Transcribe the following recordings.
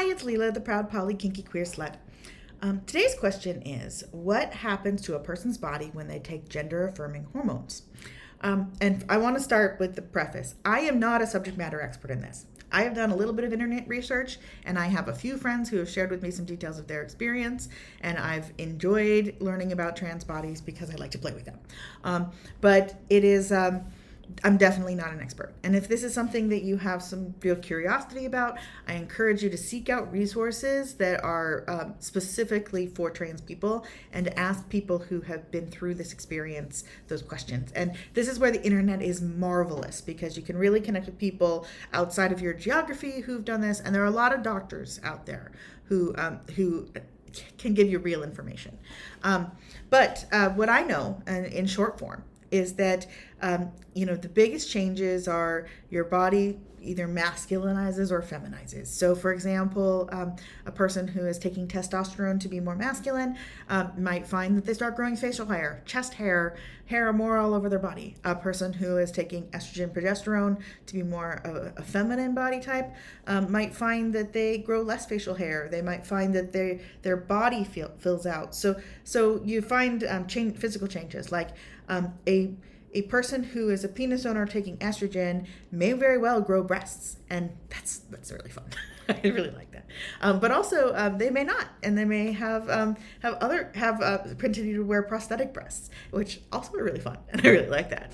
Hi, it's Leela, the proud poly kinky queer slut. Today's question is, what happens to a person's body when they take gender-affirming hormones? And I want to start with the preface. I am not a subject matter expert in this. I have done a little bit of internet research, and I have a few friends who have shared with me some details of their experience, and I've enjoyed learning about trans bodies because I like to play with them. But it is... I'm definitely not an expert. And if this is something that you have some real curiosity about, I encourage you to seek out resources that are specifically for trans people and ask people who have been through this experience those questions. And this is where the internet is marvelous because you can really connect with people outside of your geography who've done this. And there are a lot of doctors out there who can give you real information. But what I know in short form is that, the biggest changes are your body either masculinizes or feminizes. So, for example, a person who is taking testosterone to be more masculine might find that they start growing facial hair, chest hair more all over their body. A person who is taking estrogen, progesterone to be more of a feminine body type might find that they grow less facial hair. They might find that their body fills out. So you find physical changes like a person who is a penis owner taking estrogen may very well grow breasts, and that's really fun. I really like that. But also they may not, and they may have continue to wear prosthetic breasts, which also are really fun, and I really like that.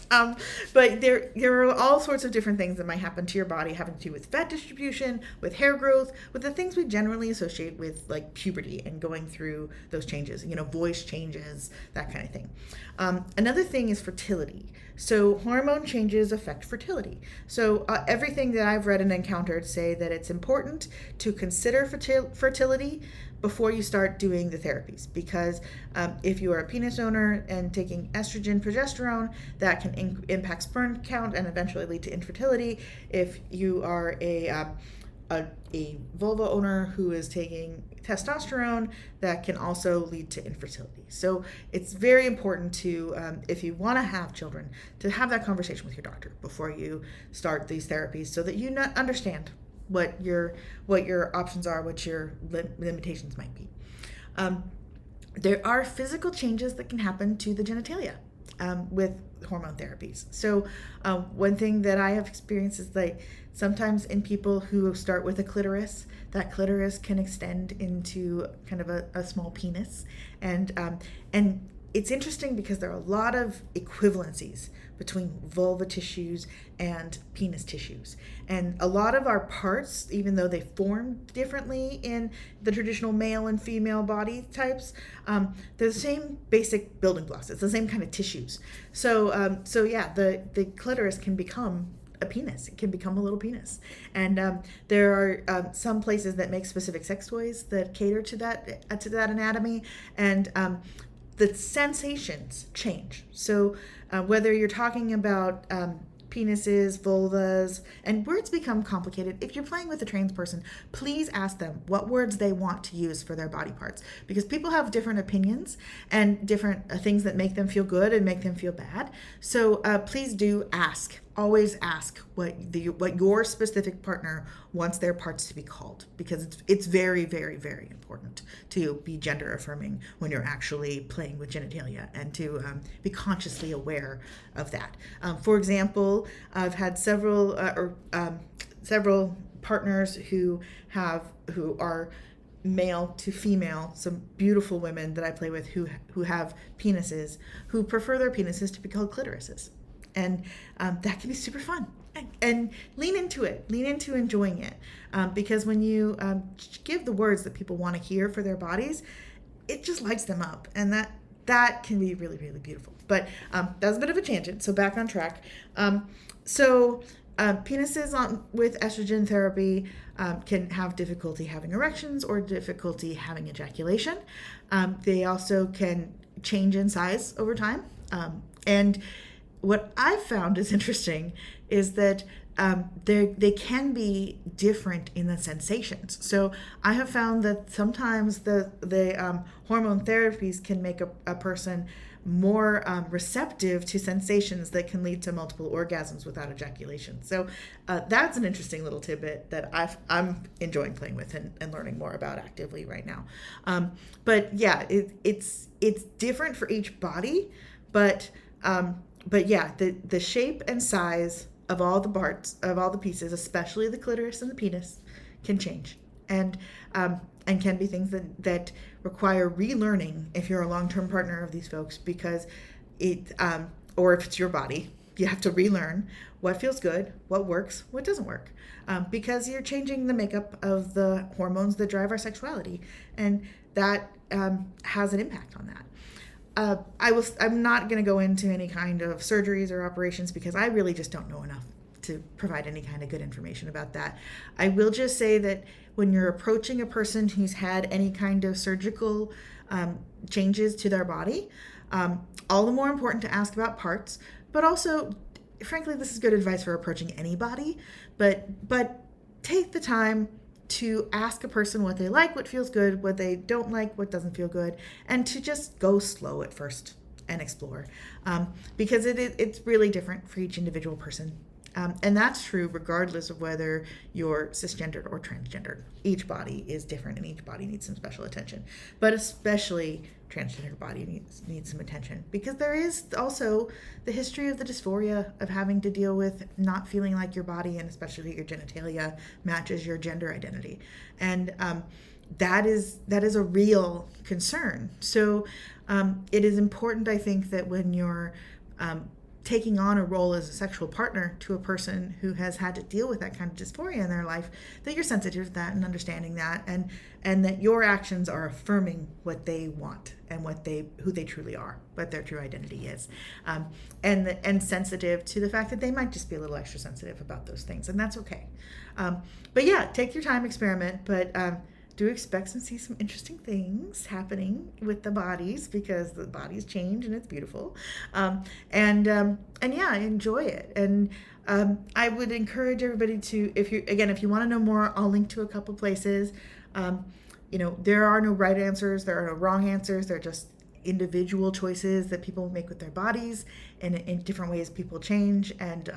But there are all sorts of different things that might happen to your body, having to do with fat distribution, with hair growth, with the things we generally associate with like puberty and going through those changes. Voice changes, that kind of thing. Another thing is fertility. So hormone changes affect fertility. So everything that I've read and encountered say that it's important to consider fertility before you start doing the therapies, because if you are a penis owner and taking estrogen, progesterone, that can impact sperm count and eventually lead to infertility. If you are a vulva owner who is taking testosterone, that can also lead to infertility. So it's very important to, if you want to have children, to have that conversation with your doctor before you start these therapies, so that you understand what your options are, what your limitations might be. There are physical changes that can happen to the genitalia with hormone therapies. So one thing that I have experienced is like sometimes in people who start with a clitoris, that clitoris can extend into kind of a small penis, and it's interesting because there are a lot of equivalencies between vulva tissues and penis tissues. And a lot of our parts, even though they form differently in the traditional male and female body types, they're the same basic building blocks. It's the same kind of tissues. So yeah, the clitoris can become a penis. It can become a little penis. And there are some places that make specific sex toys that cater to that anatomy. And the sensations change. So whether you're talking about penises, vulvas, and words become complicated. If you're playing with a trans person, please ask them what words they want to use for their body parts, because people have different opinions and different things that make them feel good and make them feel bad. So please do ask. Always ask what your specific partner wants their parts to be called, because it's very, very, very important to be gender affirming when you're actually playing with genitalia, and to be consciously aware of that. For example, I've had several partners who are male to female, some beautiful women that I play with who have penises, who prefer their penises to be called clitorises. And that can be super fun. And lean into enjoying it. Because when you give the words that people want to hear for their bodies, it just lights them up. And that can be really, really beautiful. But that was a bit of a tangent, so back on track. Penises with estrogen therapy can have difficulty having erections or difficulty having ejaculation. They also can change in size over time. And what I've found is interesting is that they can be different in the sensations. So I have found that sometimes the hormone therapies can make a person more receptive to sensations that can lead to multiple orgasms without ejaculation. So that's an interesting little tidbit that I'm enjoying playing with and learning more about actively right now. But yeah, it's different for each body, but yeah, the shape and size of all the parts, of all the pieces, especially the clitoris and the penis, can change, and can be things that require relearning if you're a long-term partner of these folks, because or if it's your body, you have to relearn what feels good, what works, what doesn't work, because you're changing the makeup of the hormones that drive our sexuality, and that has an impact on that. I'm not going to go into any kind of surgeries or operations because I really just don't know enough to provide any kind of good information about that. I will just say that when you're approaching a person who's had any kind of surgical changes to their body, all the more important to ask about parts, but also, frankly, this is good advice for approaching anybody, but take the time to ask a person what they like, what feels good, what they don't like, what doesn't feel good, and to just go slow at first and explore, because it's really different for each individual person. And that's true regardless of whether you're cisgendered or transgendered. Each body is different and each body needs some special attention, but especially transgender body needs some attention, because there is also the history of the dysphoria of having to deal with not feeling like your body, and especially your genitalia, matches your gender identity. And that is a real concern. So it is important, I think, that when you're taking on a role as a sexual partner to a person who has had to deal with that kind of dysphoria in their life, that you're sensitive to that and understanding that, and that your actions are affirming what they want and who they truly are, what their true identity is, and sensitive to the fact that they might just be a little extra sensitive about those things, and that's okay. But yeah, take your time, experiment, but do expect to see some interesting things happening with the bodies, because the bodies change and it's beautiful. And yeah, enjoy it. And I would encourage everybody to, if you want to know more, I'll link to a couple places. There are no right answers, there are no wrong answers, they're just individual choices that people make with their bodies, and in different ways people change. And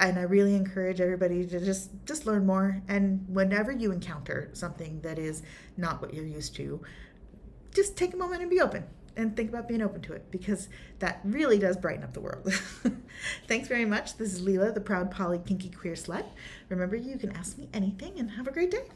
I really encourage everybody to just learn more. And whenever you encounter something that is not what you're used to, just take a moment and be open and think about being open to it, because that really does brighten up the world. Thanks very much. This is Leela, the proud poly kinky queer slut. Remember, you can ask me anything, and have a great day.